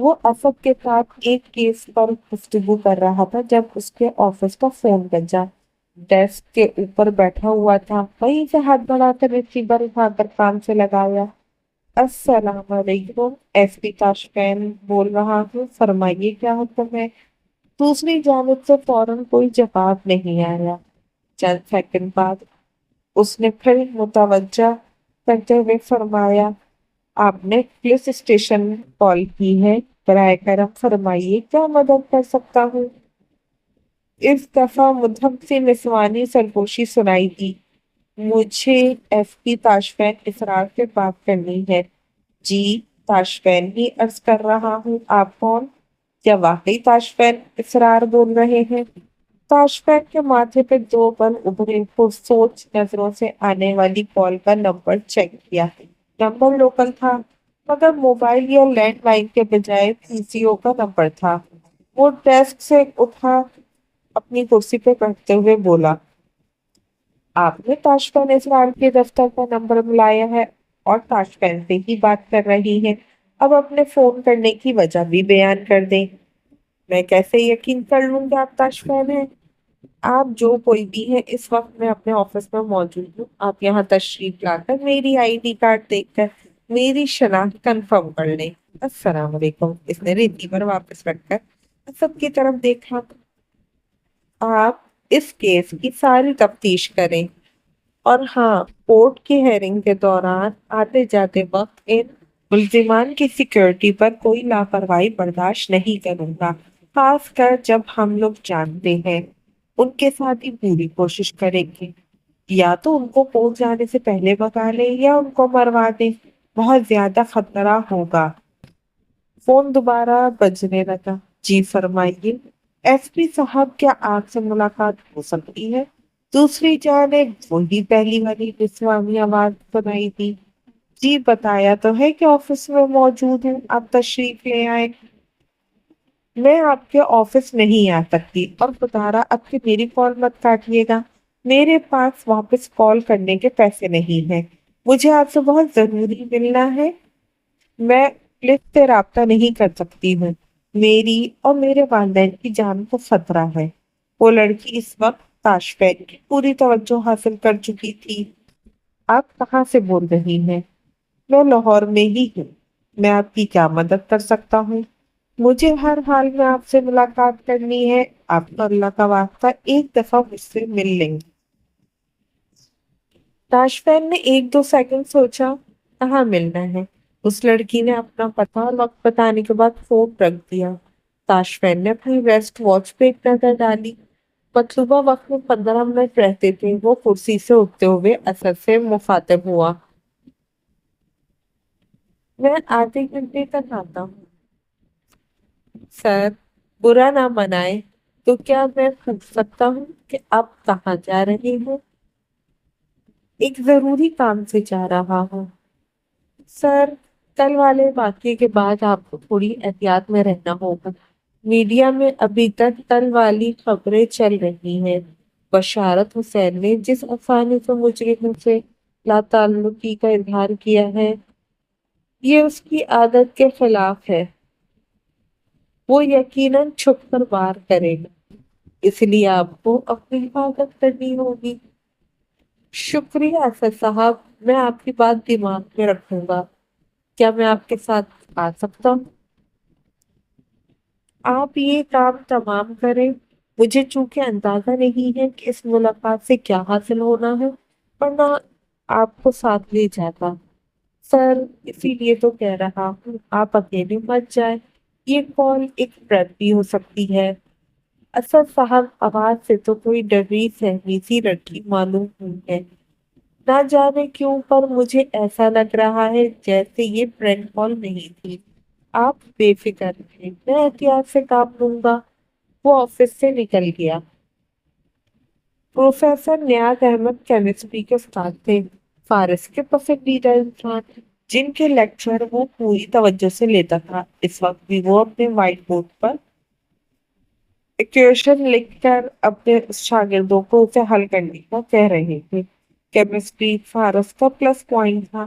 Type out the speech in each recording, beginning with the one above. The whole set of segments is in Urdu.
وہ اسد کے ساتھ ایک کیس پر گفتگو کر رہا تھا جب اس کے آفس کا فون بجا۔ ڈیسک کے اوپر بیٹھا ہوا تھا، وہیں سے ہاتھ بڑھا کر ریسیور اٹھا کر کان سے لگایا۔ السلام علیکم، ایس پی تاشفین بول رہا ہوں، فرمائیے کیا حکم ہے؟ دوسری جانب سے فوراً کوئی جواب نہیں آیا۔ چند سیکنڈ بعد اس نے پھر متوجہ کرتے ہوئے فرمایا، آپ نے پولیس اسٹیشن کال کی ہے، براہ کرم فرمائیے کیا مدد کر سکتا ہوں؟ اس دفعہ مدھم سے نسوانی سرگوشی سنائی دی۔ مجھے ایس پی تاشفین اسرار سے بات کرنی ہے۔ جی، تاشفین ہی عرض کر رہا ہوں، آپ کون؟ کیا واقعی تاشفین اسرار بول رہے ہیں؟ تاشفین کے ماتھے پہ دو بل ابھرے، سوچ نظروں سے آنے والی کال کا نمبر چیک کیا۔ نمبر لوکل تھا، مگر موبائل یا لینڈ لائن کے بجائے پی سی او کا نمبر تھا۔ وہ ڈیسک سے اٹھا اپنی کرسی پہ بیٹھتے ہوئے بولا، آپ نے تاشفین اسرار کے دفتر کا نمبر ملایا ہے اور تاشفین سے ہی بات کر رہی ہیں۔ اب اپنے فون کرنے کی وجہ بھی بیان کر دیں۔ میں کیسے یقین کر لوں گا آپ تاشفین ہیں؟ آپ جو کوئی بھی ہیں، اس وقت میں اپنے آفس میں موجود ہوں۔ آپ یہاں تشریف لا کر میری آئی ڈی کارڈ دیکھ کر میری شناخت کنفرم کر لیں۔ السلام علیکم۔ اس نے ریسیور واپس رکھ کر اسد کی طرف دیکھا۔ آپ اس کیس کی ساری تفتیش کریں، اور ہاں، کورٹ کی ہیئرنگ کے دوران آتے جاتے وقت ان ملزمان کی سیکیورٹی پر کوئی لاپرواہی برداشت نہیں کروں گا، خاص کر جب ہم لوگ جانتے ہیں ان کے ساتھ ہی پوری کوشش کریں گے۔ یا تو ان کو کورٹ جانے سے پہلے بھگا لیں یا ان کو مروا دیں، بہت زیادہ خطرہ ہوگا۔ فون دوبارہ بجنے لگا۔ جی فرمائیے ایس پی صاحب، کیا آپ سے ملاقات ہو سکتی ہے؟ دوسری جانب وہی پہلی والی جسمانی آواز سنائی دی۔ جی بتایا تو ہے کہ آفس میں موجود ہوں، آپ تشریف لے آئے۔ میں آپ کے آفس نہیں آ سکتی، اور بتا اب کہ میری کال مت کاٹیے گا، میرے پاس واپس کال کرنے کے پیسے نہیں ہیں۔ مجھے آپ سے بہت ضروری ملنا ہے۔ میں پولیس سے رابطہ نہیں کر سکتی ہوں، میری اور میرے والدین کی جان کو خطرہ ہے۔ وہ لڑکی اس وقت تاشفین کی پوری توجہ حاصل کر چکی تھی۔ آپ کہاں سے بول رہی ہیں؟ میں لاہور میں ہی ہوں۔ میں آپ کی کیا مدد کر سکتا ہوں؟ مجھے ہر حال میں آپ سے ملاقات کرنی ہے، آپ کو اللہ کا واسطہ ایک دفعہ مجھ سے مل لیں گے۔ تاشفین نے ایک دو سیکنڈ سوچا، کہاں ملنا ہے؟ اس لڑکی نے اپنا پتہ اور وقت بتانے کے بعد فون رکھ دیا۔ تاشفین نے اپنی ریسٹ واچ پہ ایک نظر ڈالی۔ مطلوبہ وقت میں 15 منٹ رہتے تھے۔ وہ کرسی سے اٹھتے ہوئے اسد سے مخاطب ہوا، میں آدھے گھنٹے تک آتا ہوں سر، برا نہ منائے تو کیا میں پوچھ سکتا ہوں کہ آپ کہاں جا رہے ہیں؟ ایک ضروری کام سے جا رہا ہوں سر، کل والے واقعے کے بعد آپ کو تھوڑی احتیاط میں رہنا ہوگا۔ میڈیا میں ابھی تک کل والی خبریں چل رہی ہیں۔ بشارت حسین نے جس آسانی سے مجرموں سے لا تعلقی کا اظہار کیا ہے، یہ اس کی عادت کے خلاف ہے۔ وہ یقیناً چھپ کر وار کرے گا، اس لیے آپ کو اپنی حفاظت کرنی ہوگی۔ شکریہ اسد صاحب، میں آپ کی بات دماغ میں رکھوں گا۔ کیا میں آپ کے ساتھ آ سکتا ہوں؟ آپ یہ کام تمام کریں، مجھے چونکہ اندازہ نہیں ہے کہ اس ملاقات سے کیا حاصل ہونا ہے، ورنہ آپ کو ساتھ لے جاتا سر، اسی لیے تو کہہ رہا ہوں آپ اکیلے مت جائیں، یہ کال ایک ٹریپ بھی ہو سکتی ہے۔ اسد صاحب، آواز سے تو کوئی ڈری سہمی سی لڑکی معلوم ہوئی ہے، نہ جانے کیوں پر مجھے ایسا لگ رہا ہے جیسے یہ پرینک کال نہیں تھی۔ آپ بے فکر رہیں، میں احتیاط سے کام لوں گا۔ وہ آفس سے نکل گیا۔ پروفیسر نیاز احمد کیمسٹری کے استاد تھے، فارس کے پسندیدہ انسان، جن کے لیکچر وہ پوری توجہ سے لیتا تھا۔ اس وقت بھی وہ اپنے وائٹ بورڈ پر ایکویشن لکھ کر اپنے شاگردوں کو اسے حل کرنے کا کہہ رہے تھے۔ کیمسٹری فارس کا پلس پوائنٹ تھا۔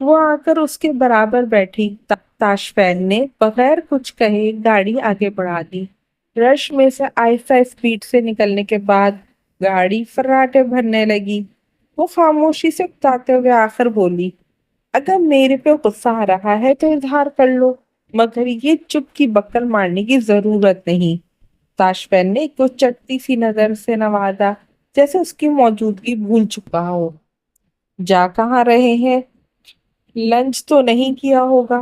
وہ آ کر اس کے برابر بیٹھی۔ تاشفین نے بغیر کچھ کہے گاڑی آگے بڑھا دی۔ رش میں سے آہستہ اسپیڈ سے نکلنے کے بعد گاڑی فراٹے بھرنے لگی۔ وہ خاموشی سے اکتاتے ہوئے آ کر بولی، اگر میرے پہ غصہ آ رہا ہے تو اظہار کر لو، مگر یہ چپ کی بکر مارنے کی ضرورت نہیں۔ تاشفین نے ایک چٹتی سی نظر سے نوازا، جیسے اس کی موجودگی بھول چکا ہو۔ جا کہاں رہے ہیں؟ لنچ تو نہیں کیا ہوگا؟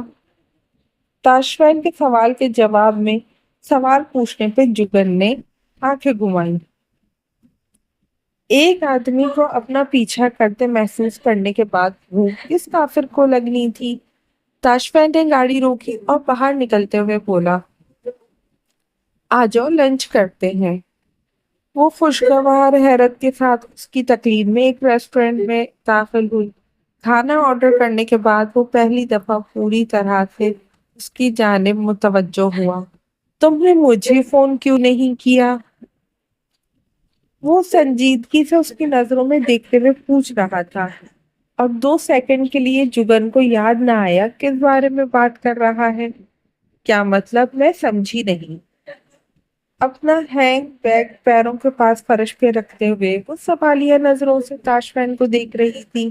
تاشفین کے سوال کے جواب میں سوال پوچھنے پہ جگن نے آنکھیں گھمائیں۔ ایک آدمی کو اپنا پیچھا کرتے محسوس کرنے کے بعد بھوک کس کافر کو لگنی تھی؟ تاشفین نے گاڑی روکی اور باہر نکلتے ہوئے بولا، آ جاؤ لنچ کرتے ہیں۔ وہ خوشگوار حیرت کے ساتھ اس کی تقریر میں ایک ریسٹورنٹ میں داخل ہوئی۔ کھانا آرڈر کرنے کے بعد وہ پہلی دفعہ پوری طرح سے اس کی جانب متوجہ ہوا۔ تم نے مجھے فون کیوں نہیں کیا؟ وہ سنجیدگی سے اس کی نظروں میں دیکھتے ہوئے پوچھ رہا تھا، اور 2 سیکنڈ کے لیے جگن کو یاد نہ آیا کس بارے میں بات کر رہا ہے۔ کیا مطلب؟ میں سمجھی نہیں۔ اپنا ہینگ بیگ پیروں کے پاس فرش پہ رکھتے ہوئے وہ سوالیہ نظروں سے تاشفین کو دیکھ رہی تھی۔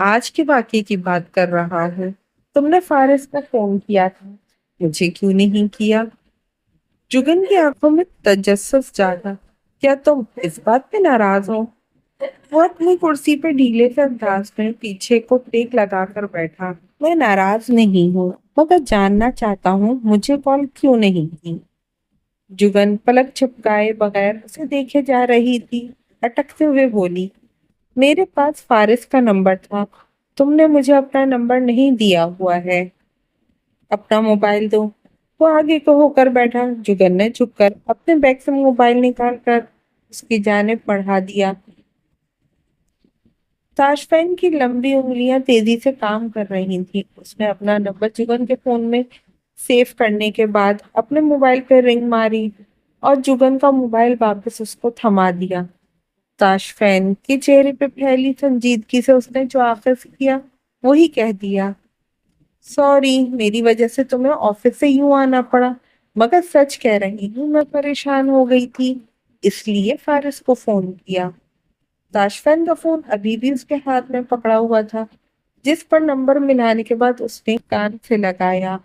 آج کے واقعے کی بات کر رہا ہوں۔ تم نے فارس کو فون کیا تھا، مجھے کیوں نہیں کیا؟ جگن کی آنکھوں میں تجسس جاگا۔ کیا تم اس بات پہ ناراض ہو؟ وہ اپنی کرسی پہ ڈھیلے سے انداز میں پیچھے کو ٹیک لگا کر بیٹھا۔ میں ناراض نہیں ہوں، مگر جاننا چاہتا ہوں مجھے کال کیوں نہیں کی؟ جگن پلک چھپکائے بغیر اسے دیکھے جا رہی تھی۔ اٹکتے ہوئے بولی، میرے پاس فارس کا نمبر تھا، تم نے مجھے اپنا نمبر نہیں دیا ہوا ہے۔ اپنا موبائل دو۔ وہ آگے کو ہو کر بیٹھا۔ جگن نے جھک کر اپنے بیگ سے موبائل نکال کر اس کی جانب بڑھا دیا۔ تاشفین کی لمبی انگلیاں تیزی سے کام کر رہی تھیں۔ اس نے اپنا نمبر جگن کے فون میں سیو کرنے کے بعد اپنے موبائل پہ رنگ ماری اور جگن کا موبائل واپس اس کو تھما دیا۔ تاشفین کے چہرے پہ پھیلی سنجیدگی سے اس نے جو آخر کیا وہی کہہ دیا، سوری، میری وجہ سے تمہیں آفس سے یوں آنا پڑا، مگر سچ کہہ رہی ہوں میں پریشان ہو گئی تھی، اس لیے فارس کو فون کیا۔ تاشفین کا فون ابھی بھی اس کے ہاتھ میں پکڑا ہوا تھا، جس پر نمبر ملانے کے بعد اس نے کان سے لگایا۔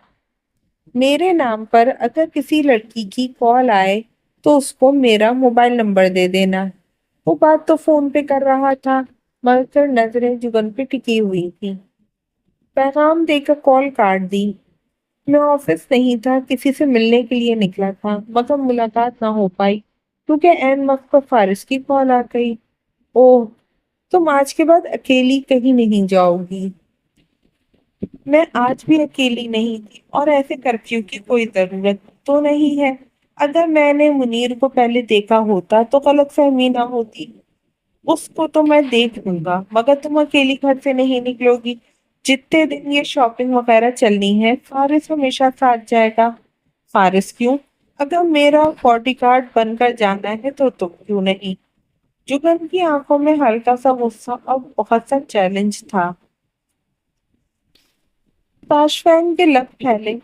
میرے نام پر اگر کسی لڑکی کی کال آئے تو اس کو میرا موبائل نمبر دے دینا۔ وہ بات تو فون پہ کر رہا تھا، مگر نظریں جگن پہ ٹکی ہوئی تھی۔ پیغام دے کر کال کاٹ دی۔ میں آفس نہیں تھا، کسی سے ملنے کے لیے نکلا تھا، مگر ملاقات نہ ہو پائی کیونکہ عین وقت پر فارس کی کال آ گئی۔ اوہ، تم آج کے بعد اکیلی کہیں نہیں جاؤ گی؟ میں آج بھی اکیلی نہیں تھی، اور ایسے کرفیو کی کوئی ضرورت تو نہیں ہے۔ اگر میں نے منیر کو پہلے دیکھا ہوتا تو غلط فہمی نہ ہوتی۔ اس کو تو میں دیکھ لوں گا، مگر تم اکیلی گھر سے نہیں نکلو گی۔ جتنے دن یہ شاپنگ وغیرہ چلنی ہے فارس ہمیشہ ساتھ جائے گا۔ فارس کیوں؟ اگر میرا باڈی گارڈ بن کر جانا ہے تو تم کیوں نہیں؟ جگن کی آنکھوں میں ہلکا سا غصہ اور بہت سا چیلنج تھا۔ تاشفین کے لب پھیلے،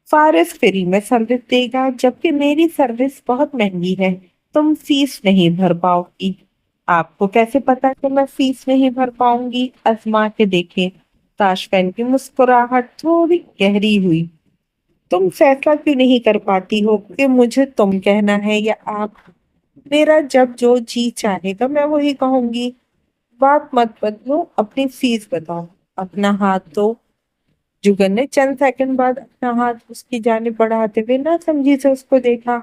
فارس فری میں سروس دے گا جبکہ میری سروس بہت مہنگی ہے، تم فیس نہیں بھر پاؤ گی۔ آپ کو کیسے پتا کہ میں فیس نہیں بھر پاؤں گی؟ آزما کے دیکھیں۔ تاشفین کی مسکراہٹ تھوڑی گہری ہوئی۔ تم فیصلہ کیوں نہیں کر پاتی ہو کہ مجھے تم کہنا ہے یا آپ؟ میرا جب جو جی چاہے گا میں وہی کہوں گی۔ بات مت بدلو، اپنی فیس بتاؤ۔ اپنا ہاتھ دو۔ جگن نے چند سیکنڈ بعد اپنا ہاتھ اس کی جانب بڑھاتے ہوئے نہ سمجھی سے اس کو دیکھا۔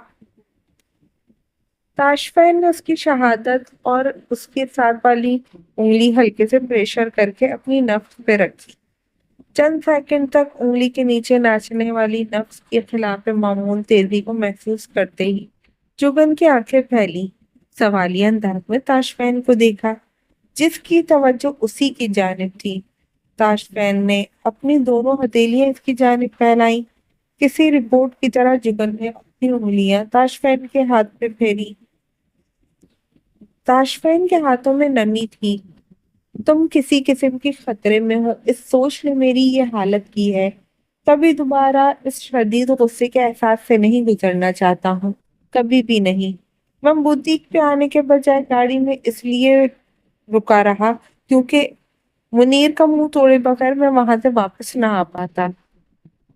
تاشفین نے اس کی شہادت اور اس کے ساتھ والی انگلی ہلکے سے پریشر کر کے اپنی نفس پہ رکھی۔ چند سیکنڈ تک انگلی کے نیچے ناچنے والی نفس کے خلاف معمول تیزی کو محسوس کرتے ہی جگن کی آنکھیں پھیلی۔ سوالیہ انداز میں تاشفین کو دیکھا، جس کی توجہ اسی کی جانب تھی۔ تاشفین نے اپنی دونوں ہتھیلیاں اس کی جانب پھیلائیں۔ کسی رپورٹ کی طرح جگن نے اپنی انگلیاں تاشفین کے ہاتھ پہ پھیری۔ تاشفین کے ہاتھوں میں نمی تھی۔ تم کسی قسم کی خطرے میں ہو، اس سوچ نے میری یہ حالت کی ہے۔ کبھی دوبارہ اس شدید غصے کے احساس سے نہیں گزرنا چاہتا ہوں، کبھی بھی نہیں۔ میں بوتیک پہ آنے کے بجائے گاڑی میں اس لیے رکا رہا کیونکہ منیر کا منہ توڑے بغیر میں وہاں سے واپس نہ آ پاتا۔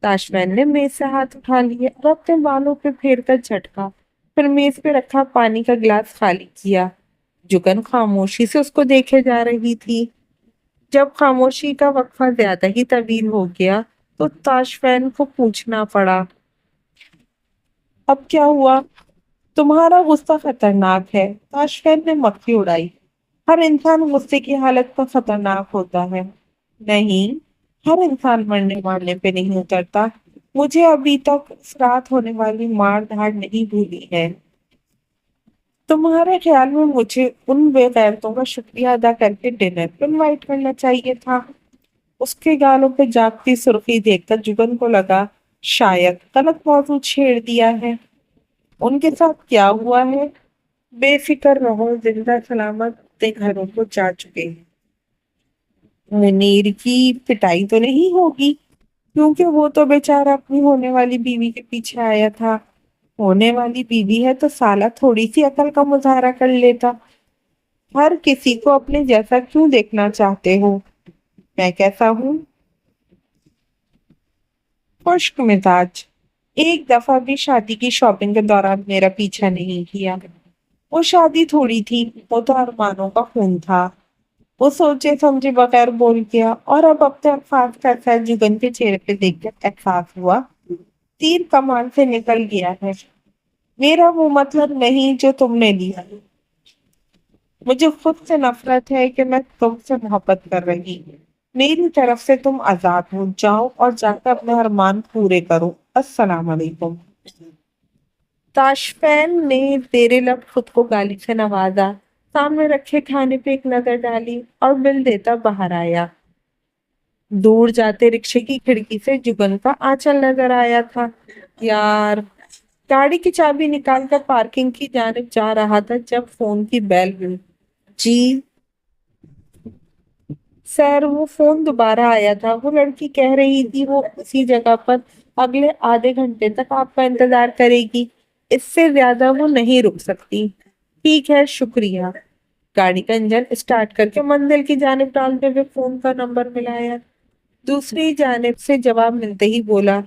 تاشفین نے میز سے ہاتھ اٹھا لیے اور اپنے بالوں پہ پھیر کر جھٹکا، پھر میز پہ رکھا پانی کا گلاس خالی کیا۔ جگن خاموشی سے اس کو دیکھے جا رہی تھی۔ جب خاموشی کا وقفہ زیادہ ہی طویل ہو گیا تو تاشفین کو پوچھنا پڑا، اب کیا ہوا؟ تمہارا غصہ خطرناک ہے۔ تاشفین نے مکھی اڑائی۔ ہر انسان غصے کی حالت پر خطرناک ہوتا ہے۔ نہیں، ہر انسان مرنے مارنے پہ نہیں اترتا۔ مجھے ابھی تک اس رات ہونے والی مار دھاڑ نہیں بھولی ہے۔ تمہارے خیال میں مجھے ان بے غیرتوں کا شکریہ ادا کر کے ڈنر پہ انوائٹ کرنا چاہیے تھا۔ اس کے گالوں پہ جاگتی سرخی دیکھ کر جگن کو لگا شاید غلط موضوع چھیڑ دیا ہے۔ ان کے ساتھ کیا ہوا ہے؟ بے فکر رہو، زندہ سلامت اپنے گھروں کو جا چکے ہیں۔ منیر کی پٹائی تو نہیں ہوگی کیونکہ وہ تو بیچارہ اپنی ہونے والی بیوی کے پیچھے آیا تھا۔ ہونے والی بیوی ہے تو سالہ تھوڑی سی عقل کا مظاہرہ کر لیتا۔ ہر کسی کو اپنے جیسا کیوں دیکھنا چاہتے ہو؟ میں کیسا ہوں؟ خشک مزاج۔ ایک دفعہ بھی شادی کی شاپنگ کے دوران میرا پیچھا نہیں کیا۔ وہ شادی تھوڑی تھی، وہ تو ارمانوں کا خون تھا۔ وہ سوچے سمجھے بغیر بول گیا اور اب اپنے الفاظ کا اثر جگن کے چہرے پہ دیکھ کر احساس ہوا تیر کمان سے نکل گیا ہے۔ میرا وہ مطلب نہیں جو تم نے لیا۔ مجھے خود سے نفرت ہے کہ میں تم سے محبت کر رہی ہوں۔ میری طرف سے تم آزاد ہو، جاؤ اور جا کر اپنے ارمان پورے کرو۔ السلام علیکم۔ تاشفین نے زیر لب خود کو گالی سے نوازا، سامنے رکھے کھانے پہ ایک نظر ڈالی اور بل دیتا باہر آیا۔ دور جاتے رکشے کی کھڑکی سے جگن کا آنچل نظر آیا تھا۔ یار، گاڑی کی چابی نکال کر پارکنگ کی جانب جا رہا تھا جب فون کی بیل ہوئی۔ جی سر، وہ فون دوبارہ آیا تھا۔ وہ لڑکی کہہ رہی تھی وہ اسی جگہ پر اگلے آدھے گھنٹے تک آپ کا انتظار کرے گی، اس سے زیادہ وہ نہیں رک سکتی۔ ٹھیک ہے، شکریہ۔ گاڑی کا انجن اسٹارٹ کر کے منزل کی جانب ڈالتے ہوئے فون کا نمبر ملایا۔ دوسری جانب سے جواب ملتے ہی بولا،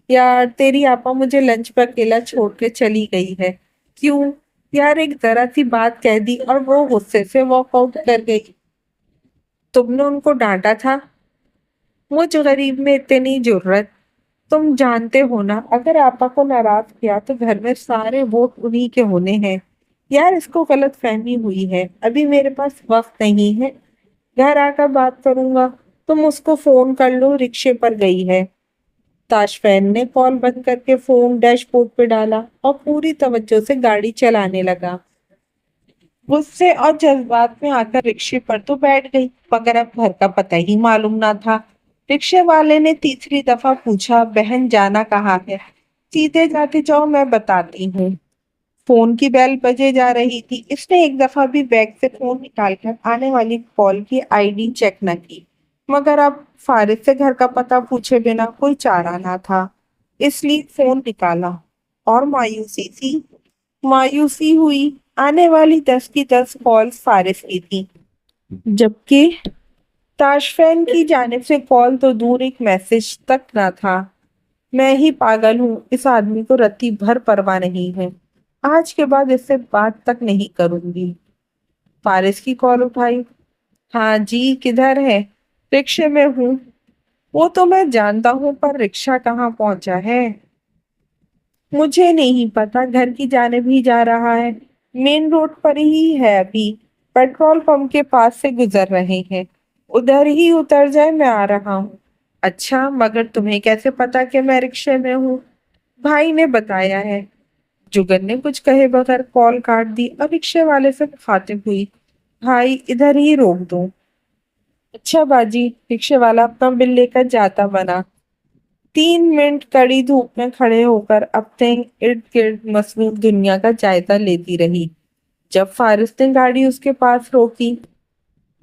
یار تیری آپا مجھے لنچ پر اکیلا چھوڑ کے چلی گئی ہے۔ کیوں؟ یار ایک ذرا سی بات کہہ دی اور وہ غصے سے واک آؤٹ کر گئی۔ تم نے ان کو ڈانٹا تھا؟ مجھ غریب میں اتنی جرت، تم جانتے ہو نا، اگر آپا کو ناراض کیا تو گھر میں سارے ووٹ انہی کے ہونے ہیں۔ یار اس کو غلط فہمی ہوئی ہے، ابھی میرے پاس وقت نہیں ہے، گھر آ کر بات کروں گا۔ تم اس کو فون کر لو، رکشے پر گئی ہے۔ تاشفین نے کال بند کر کے فون ڈیش بورڈ پہ ڈالا اور پوری توجہ سے گاڑی چلانے لگا۔ غصے اور جذبات میں آ کر رکشے پر تو بیٹھ گئی مگر اب گھر کا پتہ ہی معلوم نہ تھا۔ رکشے والے نے تیسری دفعہ پوچھا، بہن جانا کہاں ہے؟ سیدھے جاتے جاؤ، میں بتاتی ہوں۔ فون کی بیل بجے جا رہی تھی۔ اس نے ایک دفعہ بھی بیگ سے فون نکال کر آنے والی کال کی آئی ڈی چیک نہ کی، مگر اب فارغ سے گھر کا پتہ پوچھے بنا کوئی چارہ نہ تھا، اس لیے فون نکالا اور مایوسی ہوئی۔ آنے والی 10 کی 10 کالز فارغ کی تھی، جبکہ تاشفین کی جانب سے کال تو دور ایک میسج تک نہ تھا۔ میں ہی پاگل ہوں، اس آدمی کو رتی بھر پرواہ نہیں ہے، آج کے بعد اس سے بات تک نہیں کروں گی۔ فارغ کی کال اٹھائی۔ ہاں جی، کدھر ہے؟ رکشے میں ہوں۔ وہ تو میں جانتا ہوں، پر رکشہ کہاں پہنچا ہے؟ مجھے نہیں پتا، گھر کی جانب ہی جا رہا ہے، مین روڈ پر ہی ہے، ابھی پیٹرول پمپ کے پاس سے گزر رہے ہیں، ادھر ہی اتر جائے، میں آ رہا ہوں۔ اچھا، مگر تمہیں کیسے پتا کہ میں رکشے میں ہوں؟ بھائی نے بتایا ہے۔ جگن نے کچھ کہے بغیر کال کاٹ دی اور رکشے والے سے مخاطب ہوئی، بھائی ادھر ہی روک دوں؟ اچھا باجی، رکشے والا اپنا بل لے کر جاتا بنا۔ 3 منٹ کڑی دھوپ میں کھڑے ہو کر اپنے ارد گرد مصروف دنیا کا جائزہ لیتی رہی۔ جب فارغ نے گاڑی اس کے پاس روکی،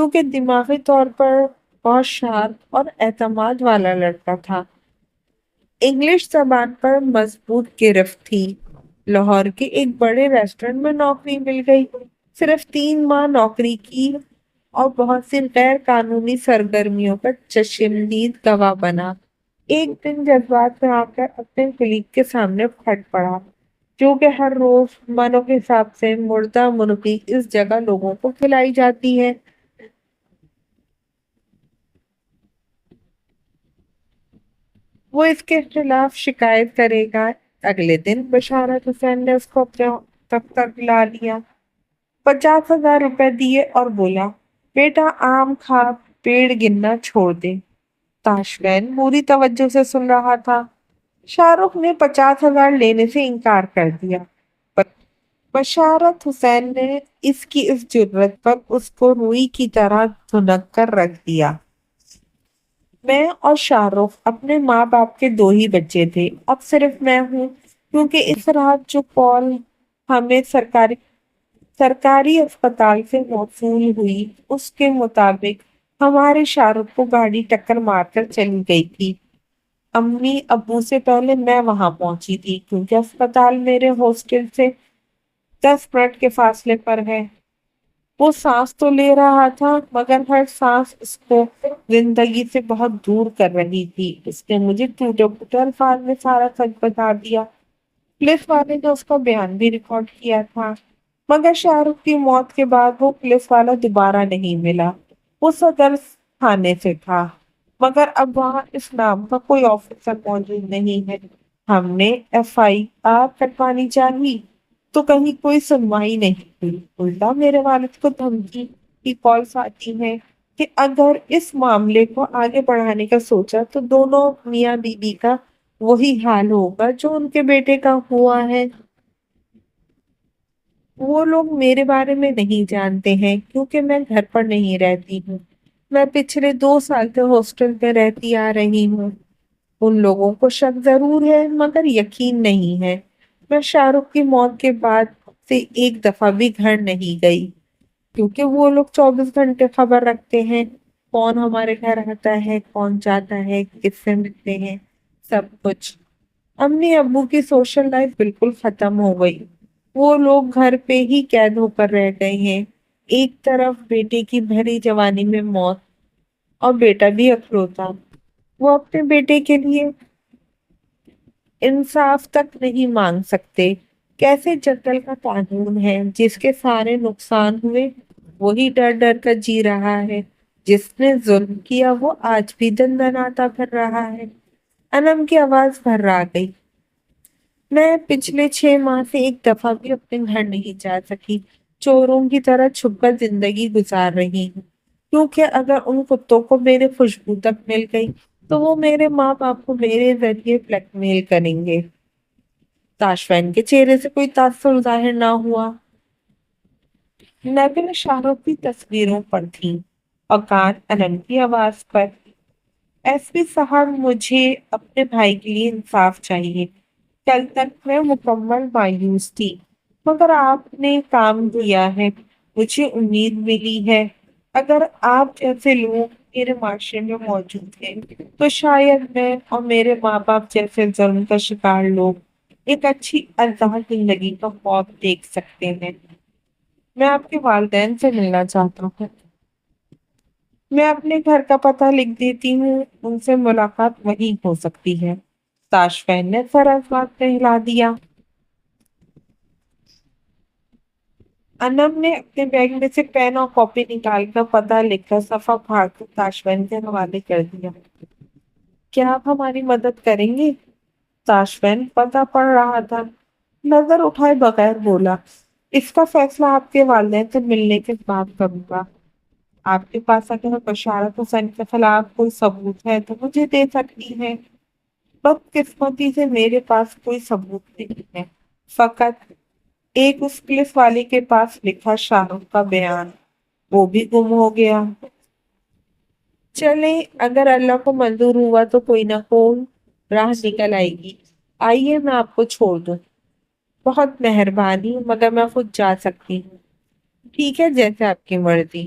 کیونکہ دماغی طور پر بہت شارپ اور اعتماد والا لڑکا تھا۔ انگلش زبان پر مضبوط گرفت تھی۔ لاہور کے ایک بڑے ریسٹورنٹ میں نوکری مل گئی۔ صرف 3 ماہ نوکری کی اور بہت سی غیر قانونی سرگرمیوں پر چشمدید گواہ بنا۔ ایک دن جذبات میں آ کر اپنے کلیگ کے سامنے پھٹ پڑا، جو کہ ہر روز منو کے حساب سے مردہ مرغی اس جگہ لوگوں کو کھلائی جاتی ہے۔ وہ اس کے خلاف شکایت کرے گا۔ اگلے دن بشارت حسین نے اس کو اپنے دفتر بلا لیا، 50,000 روپے دیے اور بولا، بیٹا آم کھا، پیڑ گننا چھوڑ دے۔ تاشفین پوری توجہ سے سن رہا تھا۔ شاہ رخ نے 50,000 لینے سے انکار کر دیا، پر بشارت حسین نے اس کی اس جرت پر اس کو روئی کی طرح دھنک کر رکھ دیا۔ میں اور شاہ رخ اپنے ماں باپ کے 2 ہی بچے تھے، اب صرف میں ہوں، کیونکہ اس رات جو کال ہمیں سرکاری اسپتال سے موصول ہوئی اس کے مطابق ہمارے شاہ رخ کو گاڑی ٹکر مار کر چلی گئی تھی۔ امی ابو سے پہلے میں وہاں پہنچی تھی، کیونکہ اسپتال میرے ہاسٹل سے 10 منٹ کے فاصلے پر ہے۔ وہ سانس تو لے رہا تھا، مگر ہر سانس اس کو زندگی سے بہت دور کر رہی تھی۔ اس نے مجھے ٹوٹے پھوٹے الفاظ میں سارا سچ بتا دیا۔ پولیس والے نے اس کا بیان بھی ریکارڈ کیا تھا، مگر شاہ رخ کی موت کے بعد وہ پولیس والا دوبارہ نہیں ملا۔ وہ صدر تھانے سے تھا، مگر اب وہاں اس نام کا کوئی آفیسر موجود نہیں ہے۔ ہم نے FIR کٹوانی چاہی تو کہیں کوئی سنوائی نہیں ہوئی۔ الٹا میرے والد کو دھمکی کی کالز آتی ہیں کہ اگر اس معاملے کو آگے بڑھانے کا سوچا تو دونوں میاں بیوی کا وہی حال ہوگا جو ان کے بیٹے کا ہوا ہے۔ وہ لوگ میرے بارے میں نہیں جانتے ہیں، کیونکہ میں گھر پر نہیں رہتی ہوں۔ میں پچھلے 2 سال سے ہاسٹل میں رہتی آ رہی ہوں۔ ان لوگوں کو شک ضرور ہے، مگر یقین نہیں ہے۔ میں شاہ رخ کی موت کے بعد سے ایک دفعہ بھی گھر نہیں گئی، کیونکہ وہ لوگ 24 گھنٹے خبر رکھتے ہیں، کون ہمارے گھر آتا ہے، کون جاتا ہے، کس سے ملتے ہیں، سب کچھ۔ امی ابو کی سوشل لائف بالکل ختم ہو گئی۔ وہ لوگ گھر پہ ہی قید ہو کر رہ گئے ہیں۔ ایک طرف بیٹے کی بھری جوانی میں موت اور بیٹا بھی اکلوتا، وہ اپنے بیٹے کے لیے انصاف تک نہیں مانگ سکتے۔ کیسے جنگل کا قانون ہے، جس کے سارے نقصان ہوئے وہی ڈر ڈر کر جی رہا ہے، جس نے ظلم کیا وہ آج بھی دندناتا پھر رہا ہے۔ انم کی آواز بھر آ گئی۔ میں پچھلے 6 ماہ سے ایک دفعہ بھی اپنے گھر نہیں جا سکی، چوروں کی طرح چھپ کر زندگی گزار رہی ہوں، کیونکہ اگر ان کتوں کو میرے خوشبو تک مل گئی تو وہ میرے ماں باپ کو میرے ذریعے بلیک میل کریں گے۔ تاشفین کے چہرے سے کوئی تاثر ظاہر نہ ہوا۔ نظریں شاہ رخ کی تصویروں پر تھیں اور کان انم کی آواز پر۔ SP صاحب، مجھے اپنے بھائی کے لیے انصاف چاہیے۔ کل تک میں مکمل مایوس تھی، مگر آپ نے کام دیا ہے، مجھے امید ملی ہے۔ اگر آپ جیسے لوگ میرے معاشرے میں موجود ہیں تو شاید میں اور میرے ماں باپ جیسے ظلم کا شکار لوگ ایک اچھی آزاد زندگی کا خواب دیکھ سکتے ہیں۔ میں آپ کے والدین سے ملنا چاہتا ہوں۔ میں اپنے گھر کا پتہ لکھ دیتی ہوں، ان سے ملاقات وہیں ہو سکتی ہے۔ تاشفین نے سر اس بات پہ ہلا دیا۔ انم نے اپنے بیگ میں سے پین اور کاپی نکال کر پتہ لکھ کر صفحہ پھاڑ کر تاشفین کے حوالے کر دیا۔ کیا آپ ہماری مدد کریں گے؟ تاشفین پتہ پڑھ رہا تھا، نظر اٹھائے بغیر بولا، اس کا فیصلہ آپ کے والدین سے ملنے کے بعد کروں گا۔ آپ کے پاس اگر بشارت حسین کے خلاف کوئی ثبوت ہے تو مجھے دے سکتی ہے۔ بدقسمتی سے میرے پاس کوئی ثبوت نہیں ہے، فقط ایک اس پولیس والے کے پاس لکھا شاہ رخ کا بیان، وہ بھی گم ہو گیا۔ چلیں، اگر اللہ کو منظور ہوا تو کوئی نہ کوئی راہ نکل آئے گی۔ آئیے میں آپ کو چھوڑ دوں۔ بہت مہربانی، مگر میں خود جا سکتی ہوں۔ ٹھیک ہے، جیسے آپ کی مرضی۔